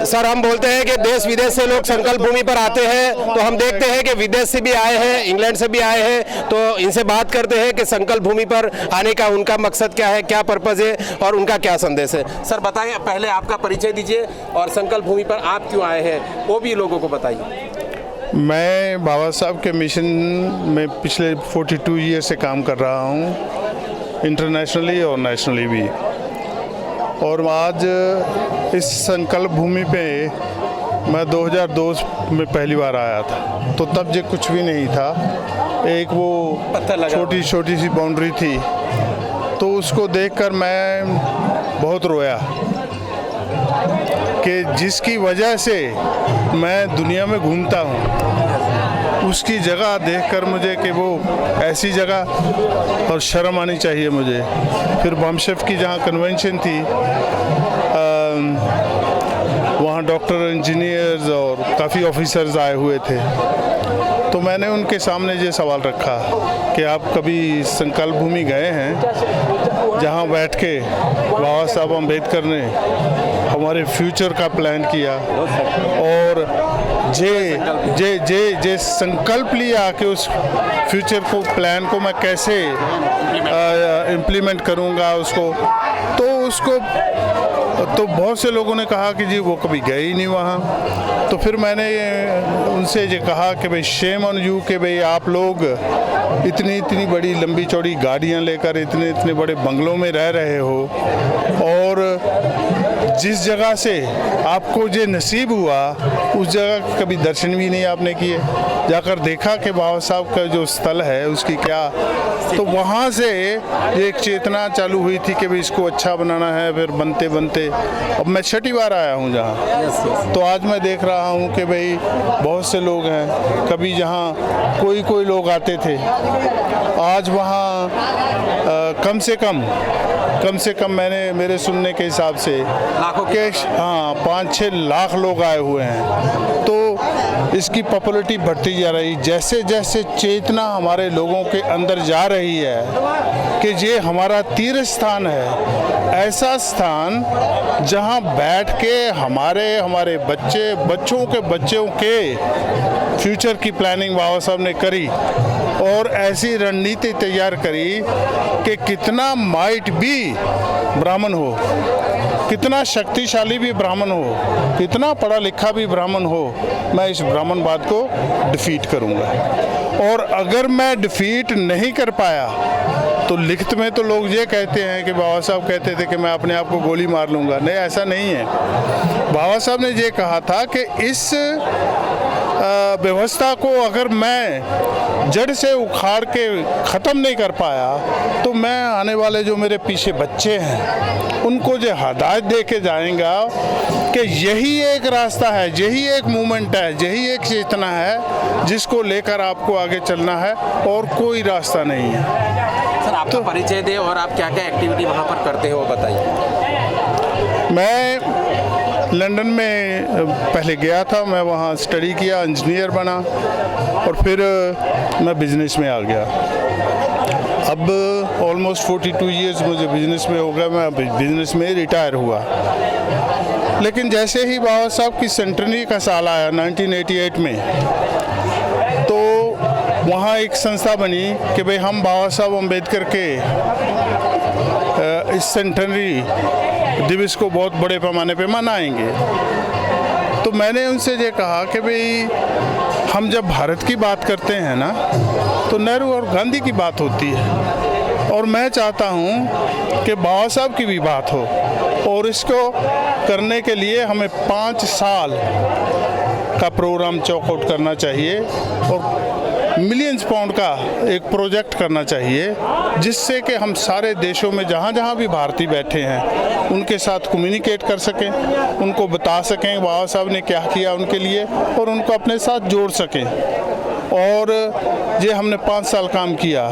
Sir हम बोलते हैं कि देश विदेश से लोग संकल्प भूमि पर आते हैं, तो हम देखते हैं कि विदेश से भी आए हैं, इंग्लैंड से भी आए हैं, तो इनसे बात करते हैं कि संकल्प भूमि पर आने का उनका मकसद क्या है, क्या पर्पज है और उनका क्या संदेश है। सर बताइए, पहले आपका परिचय दीजिए और संकल्प भूमि पर आप क्यों आए हैं वो भी लोगों को बताइए। मैं बाबा साहब के मिशन में पिछले 42 ईयर से काम कर रहा हूँ, इंटरनेशनली और नेशनली भी। और आज इस संकल्प भूमि पे मैं 2002 में पहली बार आया था, तो तब जो कुछ भी नहीं था, एक वो छोटी छोटी सी बाउंड्री थी, तो उसको देखकर मैं बहुत रोया कि जिसकी वजह से मैं दुनिया में घूमता हूँ, उसकी जगह देखकर मुझे कि वो ऐसी जगह, और शर्म आनी चाहिए मुझे। फिर बमशेफ की जहाँ कन्वेंशन थी, वहाँ डॉक्टर, इंजीनियर्स और काफ़ी ऑफिसर्स आए हुए थे, तो मैंने उनके सामने ये सवाल रखा कि आप कभी संकल्प भूमि गए हैं, जहाँ बैठ के बाबा साहब अम्बेडकर ने हमारे फ्यूचर का प्लान किया और जे संकल्प लिया कि उस फ्यूचर को, प्लान को मैं कैसे इम्प्लीमेंट करूँगा उसको, तो बहुत से लोगों ने कहा कि जी वो कभी गए ही नहीं वहाँ। तो फिर मैंने उनसे ये कहा कि भाई शेम ऑन यू, कि भाई आप लोग इतनी बड़ी लंबी चौड़ी गाड़ियाँ लेकर इतने बड़े बंगलों में रह रहे हो, और जिस जगह से आपको ये नसीब हुआ उस जगह कभी दर्शन भी नहीं आपने किए, जाकर देखा कि बाबा साहब का जो स्थल है उसकी क्या। तो वहाँ से एक चेतना चालू हुई थी कि भाई इसको अच्छा बनाना है। फिर बनते बनते अब मैं छठी बार आया हूँ जहाँ, तो आज मैं देख रहा हूँ कि भाई बहुत से लोग हैं, कभी जहाँ कोई लोग आते थे, आज वहाँ कम से कम मेरे सुनने के हिसाब से के 5-6 लाख लोग आए हुए हैं। तो इसकी पॉपुलैरिटी बढ़ती जा रही, जैसे जैसे चेतना हमारे लोगों के अंदर जा रही है कि ये हमारा तीर्थ स्थान है, ऐसा स्थान जहां बैठ के हमारे बच्चों के फ्यूचर की प्लानिंग बाबा साहब ने करी, और ऐसी रणनीति तैयार करी कि कितना माइट भी ब्राह्मण हो, कितना शक्तिशाली भी ब्राह्मण हो, कितना पढ़ा लिखा भी ब्राह्मण हो, मैं इस ब्राह्मणवाद को डिफीट करूंगा। और अगर मैं डिफीट नहीं कर पाया तो लिखित में तो लोग ये कहते हैं कि बाबा साहब कहते थे कि मैं अपने आप को गोली मार लूँगा। नहीं, ऐसा नहीं है। बाबा साहब ने ये कहा था कि इस व्यवस्था को अगर मैं जड़ से उखाड़ के ख़त्म नहीं कर पाया तो मैं आने वाले जो मेरे पीछे बच्चे हैं उनको जो हदायत दे के जाएंगा कि यही एक रास्ता है, यही एक मूवमेंट है, यही एक चेतना है जिसको लेकर आपको आगे चलना है, और कोई रास्ता नहीं है। सर आपका परिचय दें और आप क्या क्या एक्टिविटी वहाँ पर करते हो बताइए। मैं लंदन में पहले गया था, मैं वहाँ स्टडी किया, इंजीनियर बना, और फिर मैं बिजनेस में आ गया। अब ऑलमोस्ट 42 इयर्स मुझे बिजनेस में हो गया, मैं बिजनेस में रिटायर हुआ। लेकिन जैसे ही बाबा साहब की सेंटनरी का साल आया 1988 में, तो वहाँ एक संस्था बनी कि भाई हम बाबा साहब अम्बेडकर के इस सेंटनरी दिवस को बहुत बड़े पैमाने पे मनाएंगे। तो मैंने उनसे ये कहा कि भाई हम जब भारत की बात करते हैं ना, तो नेहरू और गांधी की बात होती है, और मैं चाहता हूँ कि बाबा साहब की भी बात हो, और इसको करने के लिए हमें 5 साल का प्रोग्राम चॉकआउट करना चाहिए, और मिलियंस पाउंड का एक प्रोजेक्ट करना चाहिए, जिससे कि हम सारे देशों में जहाँ जहाँ भी भारतीय बैठे हैं उनके साथ कम्युनिकेट कर सकें, उनको बता सकें बाबा साहब ने क्या किया उनके लिए, और उनको अपने साथ जोड़ सकें। और ये हमने 5 साल काम किया।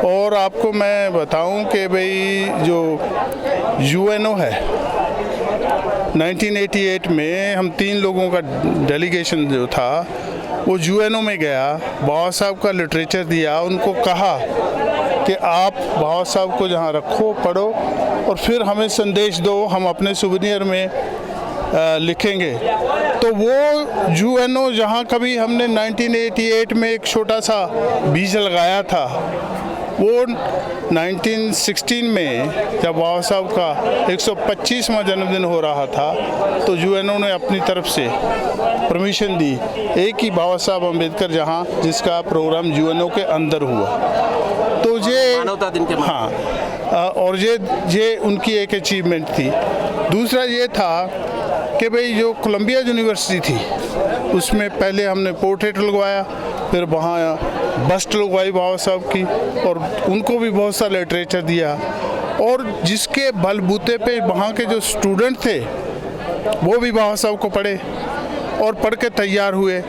और आपको मैं बताऊं कि भाई जो यूएनओ है, 1988 में हम 3 लोगों का डेलीगेशन जो था वो यूएनओ में गया, बाबा साहब का लिटरेचर दिया, उनको कहा कि आप बाबा साहब को जहाँ रखो, पढ़ो, और फिर हमें संदेश दो, हम अपने सुवेनियर में लिखेंगे तो वो यूएनओ जहाँ कभी हमने 1988 में एक छोटा सा बीज लगाया था, वो 1916 में जब बाबा साहब का 125वां जन्मदिन हो रहा था तो यूएनओ ने अपनी तरफ से परमिशन दी, एक ही बाबा साहब अम्बेडकर जहाँ जिसका प्रोग्राम यूएनओ के अंदर हुआ। तो ये मानवता दिन के हाँ, और ये उनकी एक अचीवमेंट थी। दूसरा ये था कि भाई जो कोलंबिया यूनिवर्सिटी थी उसमें पहले हमने पोर्ट्रेट लगवाया, फिर वहाँ बस्ट लगवाई बाबा साहब की, और उनको भी बहुत सा लिटरेचर दिया, और जिसके बलबूते पे वहाँ के जो स्टूडेंट थे वो भी बाबा साहब को पढ़े और पढ़ के तैयार हुए।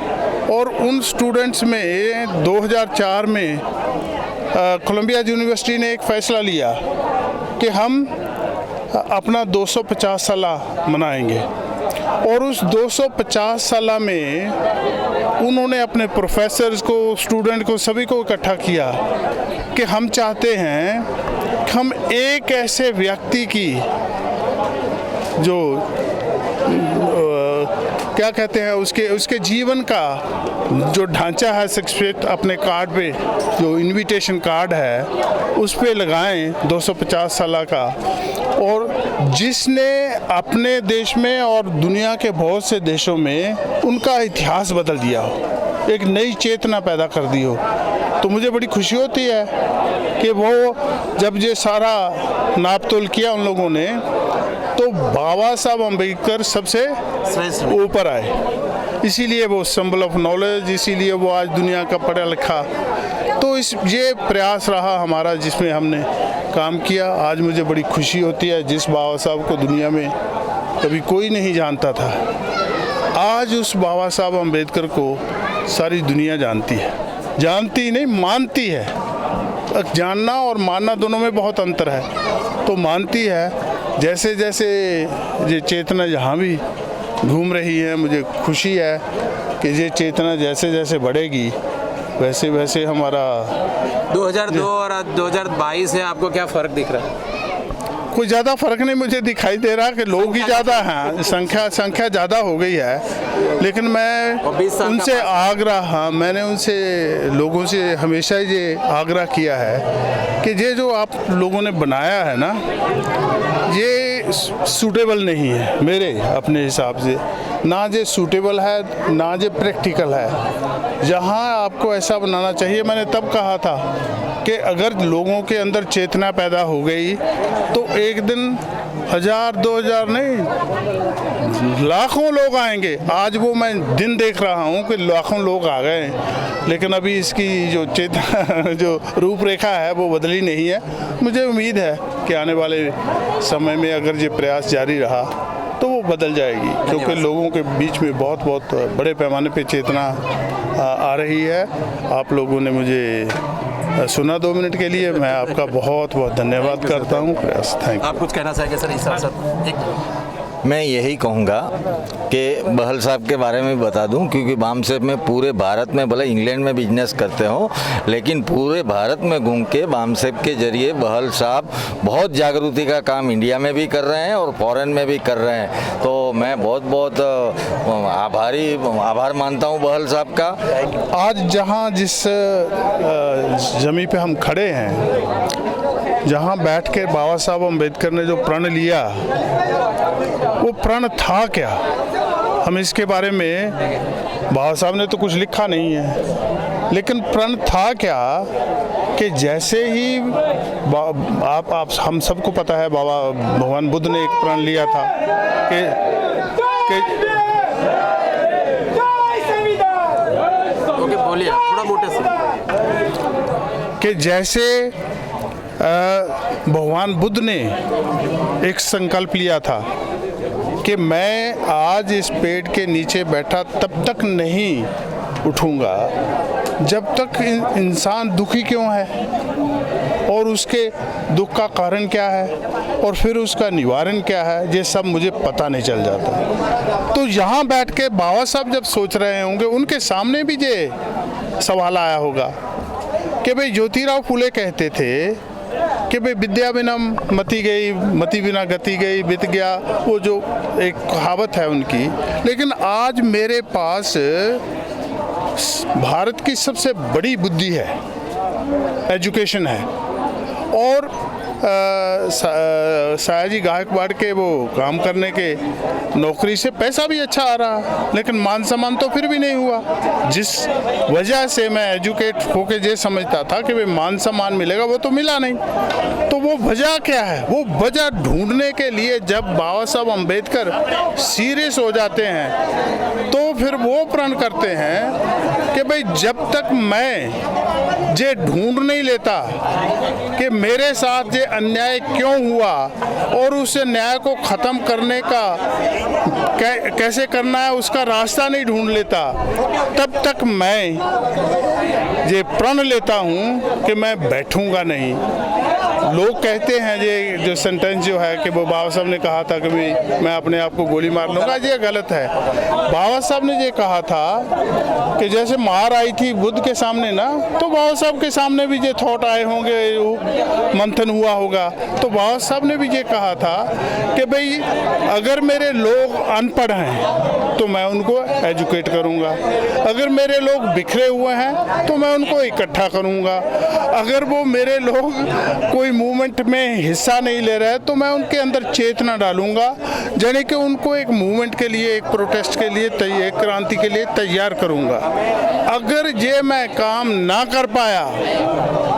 और उन स्टूडेंट्स में 2004 में कोलंबिया यूनिवर्सिटी ने एक फ़ैसला लिया कि हम अपना 250 साला मनाएंगे, और उस 250 साला में उन्होंने अपने प्रोफेसर्स को, स्टूडेंट को, सभी को इकट्ठा किया कि हम चाहते हैं कि हम एक ऐसे व्यक्ति की जो क्या कहते हैं उसके जीवन का जो ढांचा है 6 फीट अपने कार्ड पे, जो इनविटेशन कार्ड है उस पे लगाएं 250 साल का, और जिसने अपने देश में और दुनिया के बहुत से देशों में उनका इतिहास बदल दिया हो, एक नई चेतना पैदा कर दी हो। तो मुझे बड़ी खुशी होती है कि वो जब ये सारा नाप तोल किया उन लोगों ने तो बाबा साहब अम्बेडकर सबसे ऊपर आए, इसीलिए वो सिंबल ऑफ नॉलेज, इसीलिए वो आज दुनिया का पढ़ा लिखा। तो ये प्रयास रहा हमारा जिसमें हमने काम किया। आज मुझे बड़ी खुशी होती है, जिस बाबा साहब को दुनिया में कभी कोई नहीं जानता था, आज उस बाबा साहब अम्बेडकर को सारी दुनिया जानती है, जानती नहीं मानती है। जानना और मानना दोनों में बहुत अंतर है, तो मानती है। जैसे जैसे ये चेतना यहाँ भी घूम रही है, मुझे खुशी है कि ये चेतना जैसे जैसे बढ़ेगी वैसे वैसे हमारा 2002 और 2022 है, आपको क्या फ़र्क दिख रहा है? कोई ज़्यादा फ़र्क नहीं मुझे दिखाई दे रहा कि लोग ही ज़्यादा हैं, संख्या ज़्यादा हो गई है। लेकिन मैं उनसे मैंने उनसे लोगों से हमेशा ये आग्रह किया है कि ये जो आप लोगों ने बनाया है ना, ये सूटेबल नहीं है मेरे अपने हिसाब से, ना ये सूटेबल है ना ये प्रैक्टिकल है। जहाँ आपको ऐसा बनाना चाहिए, मैंने तब कहा था कि अगर लोगों के अंदर चेतना पैदा हो गई तो एक दिन 1000 2000 नहीं लाखों लोग आएंगे। आज वो मैं दिन देख रहा हूँ कि लाखों लोग आ गए, लेकिन अभी इसकी जो चेतना जो रूपरेखा है वो बदली नहीं है। मुझे उम्मीद है कि आने वाले समय में अगर ये प्रयास जारी रहा तो वो बदल जाएगी, क्योंकि लोगों के बीच में बहुत बहुत बड़े पैमाने पे चेतना आ रही है। आप लोगों ने मुझे सुना 2 मिनट के लिए, मैं आपका बहुत बहुत धन्यवाद करता हूँ। प्रयास थैंक यू। आप कुछ कहना चाहेंगे सर इस अवसर? एक मैं यही कहूँगा कि बहल साहब के बारे में बता दूं, क्योंकि बामसेब में पूरे भारत में, भले इंग्लैंड में बिजनेस करते हो, लेकिन पूरे भारत में घूम के बामसेब के जरिए बहल साहब बहुत जागृति का काम इंडिया में भी कर रहे हैं और फॉरेन में भी कर रहे हैं। तो मैं बहुत बहुत आभार मानता हूँ बहल साहब का। आज जहाँ जिस ज़मीन पे हम खड़े हैं, जहाँ बैठ के बाबा साहब अम्बेडकर ने जो प्रण लिया, वो प्रण था क्या? हम इसके बारे में, बाबा साहब ने तो कुछ लिखा नहीं है, लेकिन प्रण था क्या कि जैसे ही आप हम सबको पता है बाबा भगवान बुद्ध ने एक प्रण लिया था कि बोलिए थोड़ा मोटे से, कि जैसे भगवान बुद्ध ने एक संकल्प लिया था कि मैं आज इस पेड़ के नीचे बैठा तब तक नहीं उठूंगा जब तक इंसान दुखी क्यों है और उसके दुख का कारण क्या है और फिर उसका निवारण क्या है, ये सब मुझे पता नहीं चल जाता। तो यहाँ बैठ के बाबा साहब जब सोच रहे होंगे, उनके सामने भी ये सवाल आया होगा कि भाई ज्योतिराव फुले कहते थे कि भाई विद्या बिना मति गई, मति बिना गति गई, बीत गया, वो जो एक कहावत है उनकी। लेकिन आज मेरे पास भारत की सबसे बड़ी बुद्धि है, एजुकेशन है। और सयाजी गायकवाड़ के वो काम करने के नौकरी से पैसा भी अच्छा आ रहा, लेकिन मान सम्मान तो फिर भी नहीं हुआ। जिस वजह से मैं एजुकेट होके ये समझता था कि भाई मान सम्मान मिलेगा, वो तो मिला नहीं। तो वो वजह क्या है? वो वजह ढूंढने के लिए जब बाबा साहब अम्बेडकर सीरियस हो जाते हैं तो फिर वो प्रण करते हैं कि भाई जब तक मैं ये ढूंढ नहीं लेता कि मेरे साथ ये अन्याय क्यों हुआ और उस न्याय को ख़त्म करने का कैसे करना है उसका रास्ता नहीं ढूंढ लेता, तब तक मैं ये प्रण लेता हूँ कि मैं बैठूंगा नहीं। लोग कहते हैं ये जो सेंटेंस जो है कि वो बाबा साहब ने कहा था कि भाई मैं अपने आप को गोली मार लूँगा, ये गलत है। बाबा साहब ने ये कहा था कि जैसे मार आई थी बुद्ध के सामने ना, तो बाबा साहब के सामने भी ये थॉट आए होंगे, मंथन हुआ होगा। तो बाबा साहब ने भी ये कहा था कि भाई अगर मेरे लोग अनपढ़ हैं तो मैं उनको एजुकेट करूँगा, अगर मेरे लोग बिखरे हुए हैं तो मैं उनको इकट्ठा करूँगा, अगर वो मेरे लोग कोई मूवमेंट में हिस्सा नहीं ले रहे तो मैं उनके अंदर चेतना डालूंगा, यानी कि उनको एक मूवमेंट के लिए, एक प्रोटेस्ट के लिए, एक क्रांति के लिए तैयार करूंगा। अगर ये मैं काम ना कर पाया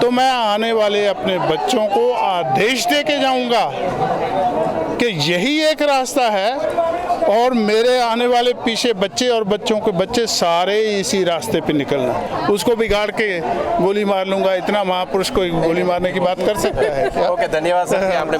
तो मैं आने वाले अपने बच्चों को आदेश दे के जाऊंगा कि यही एक रास्ता है और मेरे आने वाले पीछे बच्चे और बच्चों के बच्चे सारे इसी रास्ते पे निकलना। उसको बिगाड़ के गोली मार लूंगा, इतना महापुरुष को गोली मारने की बात कर सकता है क्या? ओके, धन्यवाद सर कि आपने